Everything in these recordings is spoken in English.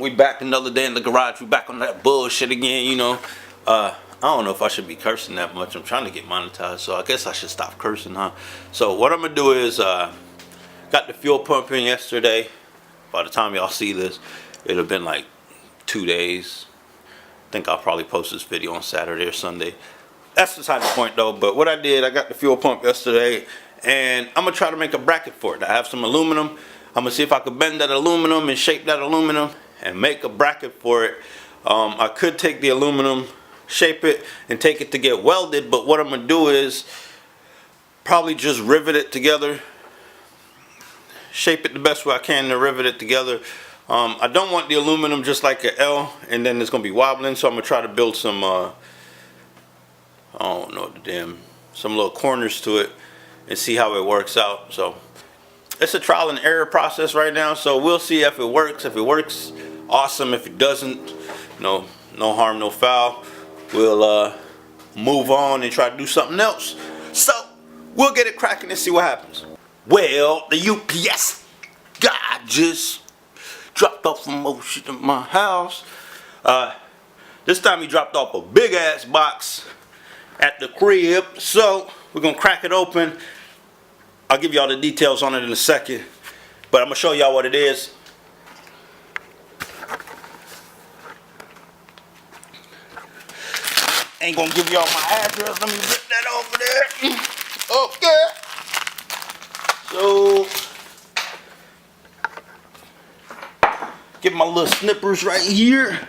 We back another day in the garage. We back on that bullshit again, you know. I don't know if I should be cursing that much. I'm trying to get monetized, so I guess I should stop cursing, huh? So what I'm gonna do is got the fuel pump in yesterday. By the time y'all see this, it'll have been like 2 days. I think I'll probably post this video on Saturday or Sunday. That's beside the point though. But what I did, I got the fuel pump yesterday, and I'm gonna try to make a bracket for it. I have some aluminum. I'm gonna see if I could bend that aluminum and shape that aluminum and make a bracket for it. I could take the aluminum, shape it, and take it to get welded, but what I'm gonna do is probably just rivet it together, shape it the best way I can to rivet it together. I don't want the aluminum just like an L and then it's gonna be wobbling, so I'm gonna try to build some I don't know, some little corners to it and see how it works out. So it's a trial and error process right now, so we'll see if it works. If it works, awesome. If it doesn't, no harm, no foul. We'll move on and try to do something else. So we'll get it cracking and see what happens. Well, the UPS guy just dropped off some more shit in my house. This time he dropped off a big ass box at the crib, so we're gonna crack it open. I'll give y'all the details on it in a second, but I'm gonna show y'all what it is. Ain't gonna give y'all my address. Let me rip that over there. Okay. So, get my little snippers right here.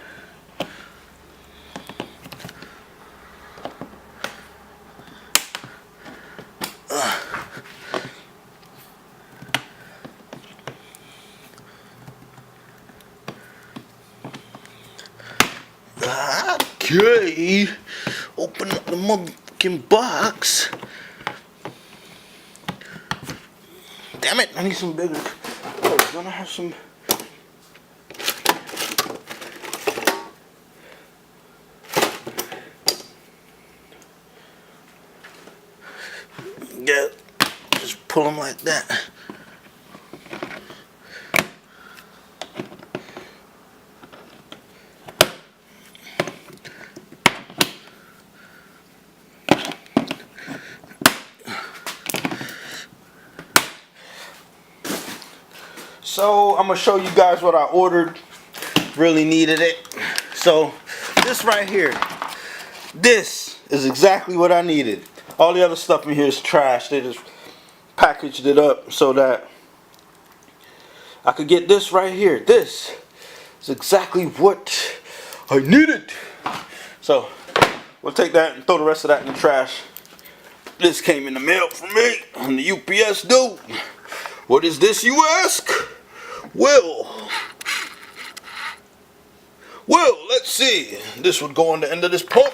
Okay, open up the motherfucking box. Damn it, I need some bigger. Oh, gonna have some. Yeah, just pull them like that. So I'm gonna show you guys what I ordered. Really needed it. So this right here, this is exactly what I needed. All the other stuff in here is trash. They just packaged it up so that I could get this right here. This is exactly what I needed. So we'll take that and throw the rest of that in the trash. This came in the mail from me and the UPS dude. What is this, you ask? Well, let's see. This would go on the end of this pump.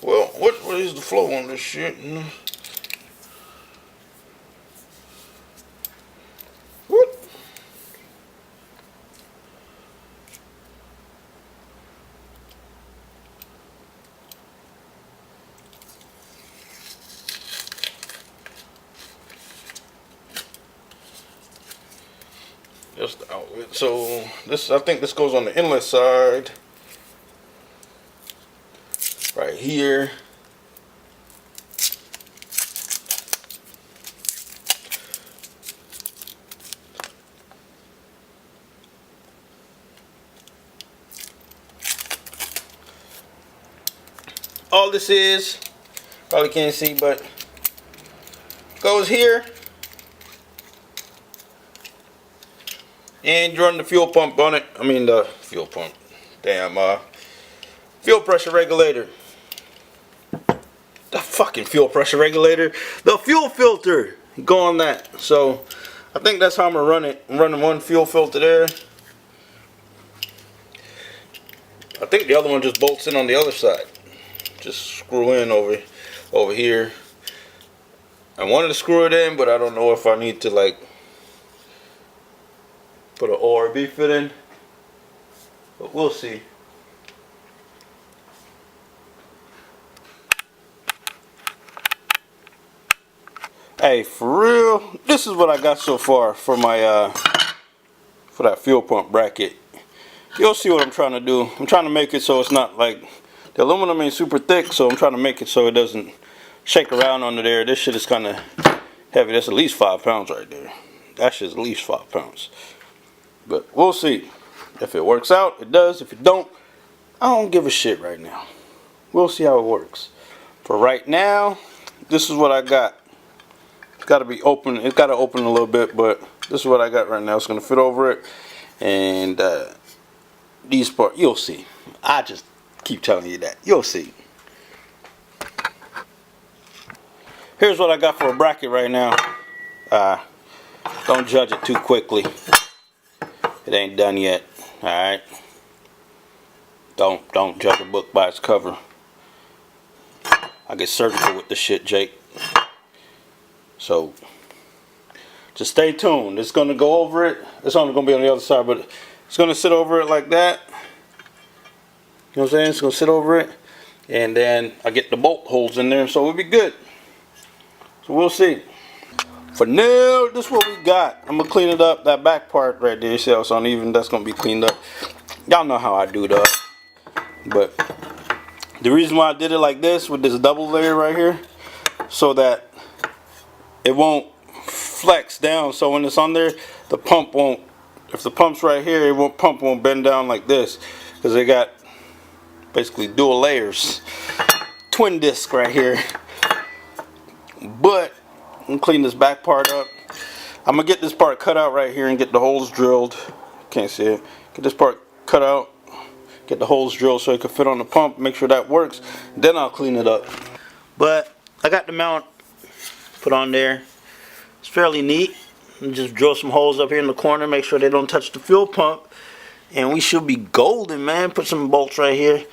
Well, what is the flow on this shit? What? Just the outlet. So this, I think this goes on the inlet side. Right here. All this is, probably can't see, but goes here. And you run the fuel pump on it. I mean the fuel pump. Damn, fuel pressure regulator. The fucking fuel pressure regulator. The fuel filter. Go on that. So I think that's how I'm gonna run it. I'm running one fuel filter there. I think the other one just bolts in on the other side. Just screw in over here. I wanted to screw it in, but I don't know if I need to like put an ORB fit in, but we'll see. Hey, for real, this is what I got so far for my for that fuel pump bracket. You'll see what I'm trying to do. I'm trying to make it so it's not like, the aluminum ain't super thick, so I'm trying to make it so it doesn't shake around under there. This shit is kind of heavy. That's at least 5 pounds right there. That shit's at least 5 pounds. But we'll see. If it works out, it does. If it don't, I don't give a shit right now. We'll see how it works. For right now, this is what I got. It's got to be open. It's got to open a little bit, but this is what I got right now. It's going to fit over it. And these parts, you'll see. I just keep telling you that. You'll see. Here's what I got for a bracket right now. Don't judge it too quickly. It ain't done yet. Alright? Don't judge a book by its cover. I get surgical with this shit, Jake. So just stay tuned. It's gonna go over it. It's only gonna be on the other side, but it's gonna sit over it like that. You know what I'm saying? It's gonna sit over it. And then I get the bolt holes in there, so we'll be good. So we'll see. For now, this is what we got. I'm gonna clean it up. That back part right there, you see how it's uneven? That's gonna be cleaned up. Y'all know how I do that. But the reason why I did it like this with this double layer right here, so that it won't flex down. So when it's on there, the pump won't. If the pump's right here, pump won't bend down like this, because they got basically dual layers, twin disc right here. But I'm gonna clean this back part up. I'm gonna get this part cut out right here and get the holes drilled. Can't see it. Get this part cut out, get the holes drilled so it can fit on the pump, make sure that works. Then I'll clean it up. But I got the mount put on there. It's fairly neat. And just drill some holes up here in the corner, make sure they don't touch the fuel pump, and we should be golden, man. Put some bolts right here,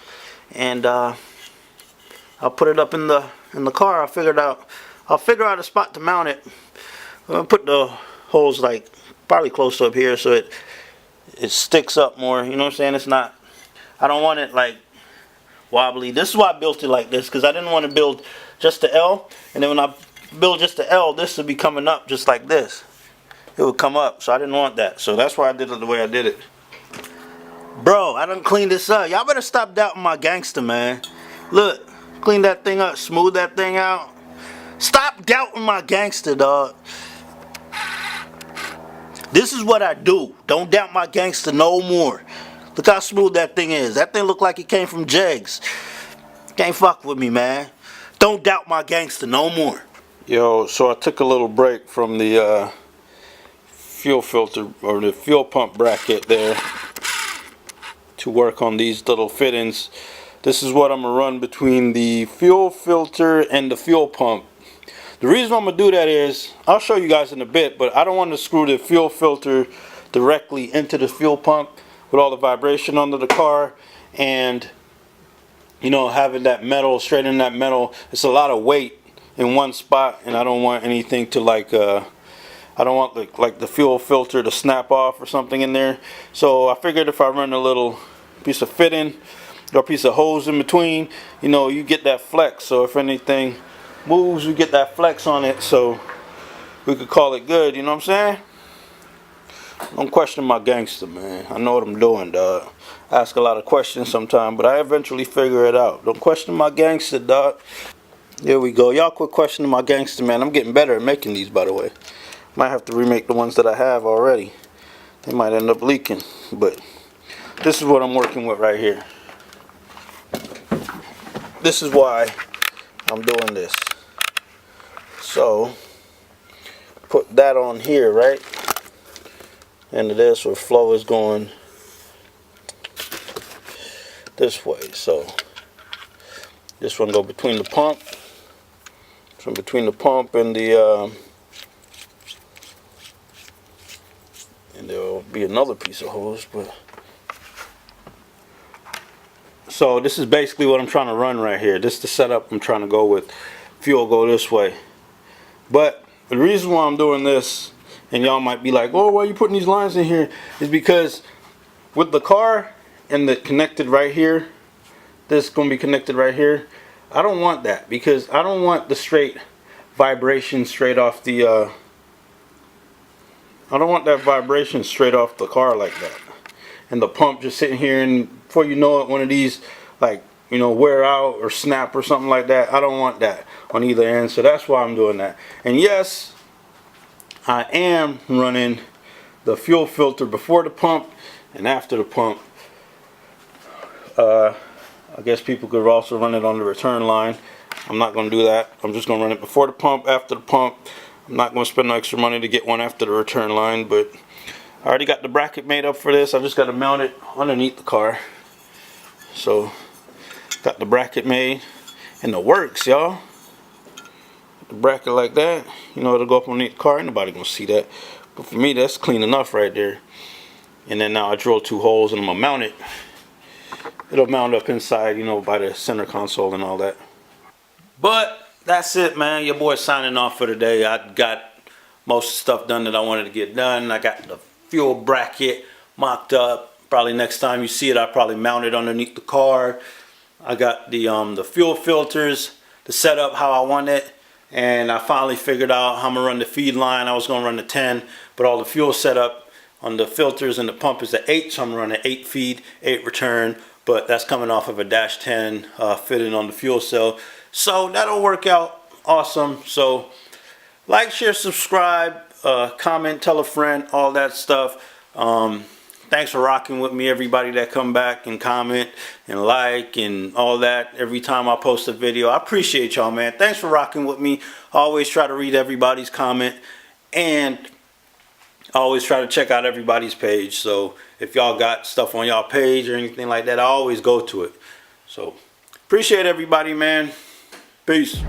and I'll put it up in the car. I'll figure out a spot to mount it. I'm gonna put the holes like probably close up here so it sticks up more. You know what I'm saying? It's not. I don't want it like wobbly. This is why I built it like this, because I didn't want to build just the L, and then when I build just the L, this would be coming up just like this. It would come up, so I didn't want that. So that's why I did it the way I did it. Bro, I done cleaned this up. Y'all better stop doubting my gangster, man. Look, clean that thing up, smooth that thing out. Stop doubting my gangster, dog. This is what I do. Don't doubt my gangster no more. Look how smooth that thing is. That thing look like it came from Jegs. Can't fuck with me, man. Don't doubt my gangster no more. Yo, so I took a little break from the fuel filter or the fuel pump bracket there to work on these little fittings. This is what I'm gonna run between the fuel filter and the fuel pump. The reason I'm gonna do that is, I'll show you guys in a bit, but I don't want to screw the fuel filter directly into the fuel pump with all the vibration under the car, and you know, having that metal, straightening that metal, it's a lot of weight in one spot, and I don't want anything to like I don't want like the fuel filter to snap off or something in there. So I figured if I run a little piece of fitting or a piece of hose in between, you know, you get that flex. So if anything moves, we get that flex on it, so we could call it good. You know what I'm saying? Don't question my gangster, man. I know what I'm doing, dog. I ask a lot of questions sometimes, but I eventually figure it out. Don't question my gangster, dog. Here we go. Y'all quit questioning my gangster, man. I'm getting better at making these, by the way. Might have to remake the ones that I have already. They might end up leaking, but this is what I'm working with right here. This is why I'm doing this. So put that on here, right? And this where flow is going this way. So this one go between the pump. From between the pump and the and there'll be another piece of hose, but so this is basically what I'm trying to run right here. This is the setup I'm trying to go with. Fuel go this way. But the reason why I'm doing this, and y'all might be like, oh, why are you putting these lines in here? Is because with the car and the connected right here, this is going to be connected right here. I don't want that, because I don't want the straight vibration straight off the I don't want that vibration straight off the car like that. And the pump just sitting here, and before you know it, one of these, like, you know, wear out or snap or something like that. I don't want that on either end, so that's why I'm doing that. And yes, I am running the fuel filter before the pump and after the pump. I guess people could also run it on the return line. I'm not going to do that. I'm just going to run it before the pump, after the pump. I'm not going to spend no extra money to get one after the return line, but I already got the bracket made up for this. I just got to mount it underneath the car. So, got the bracket made, and the works, y'all. The bracket like that, you know, it'll go up underneath the car. Ain't nobody going to see that. But for me, that's clean enough right there. And then now I drill 2 holes, and I'm going to mount it. It'll mount up inside, you know, by the center console and all that. But that's it, man. Your boy signing off for today. I got most of the stuff done that I wanted to get done. I got the fuel bracket mocked up. Probably next time you see it, I'll probably mount it underneath the car. I got the fuel filters, the setup how I want it. And I finally figured out how I'm going to run the feed line. I was going to run the 10, but all the fuel setup on the filters and the pump is the 8, so I'm running 8 feed, 8 return. But that's coming off of a dash 10 fitted on the fuel cell. So that'll work out awesome. So like, share, subscribe, comment, tell a friend, all that stuff. Thanks for rocking with me, everybody that come back and comment and like and all that every time I post a video. I appreciate y'all, man. Thanks for rocking with me. I always try to read everybody's comment, and I always try to check out everybody's page. So if y'all got stuff on y'all page or anything like that, I always go to it. So appreciate everybody, man. Peace.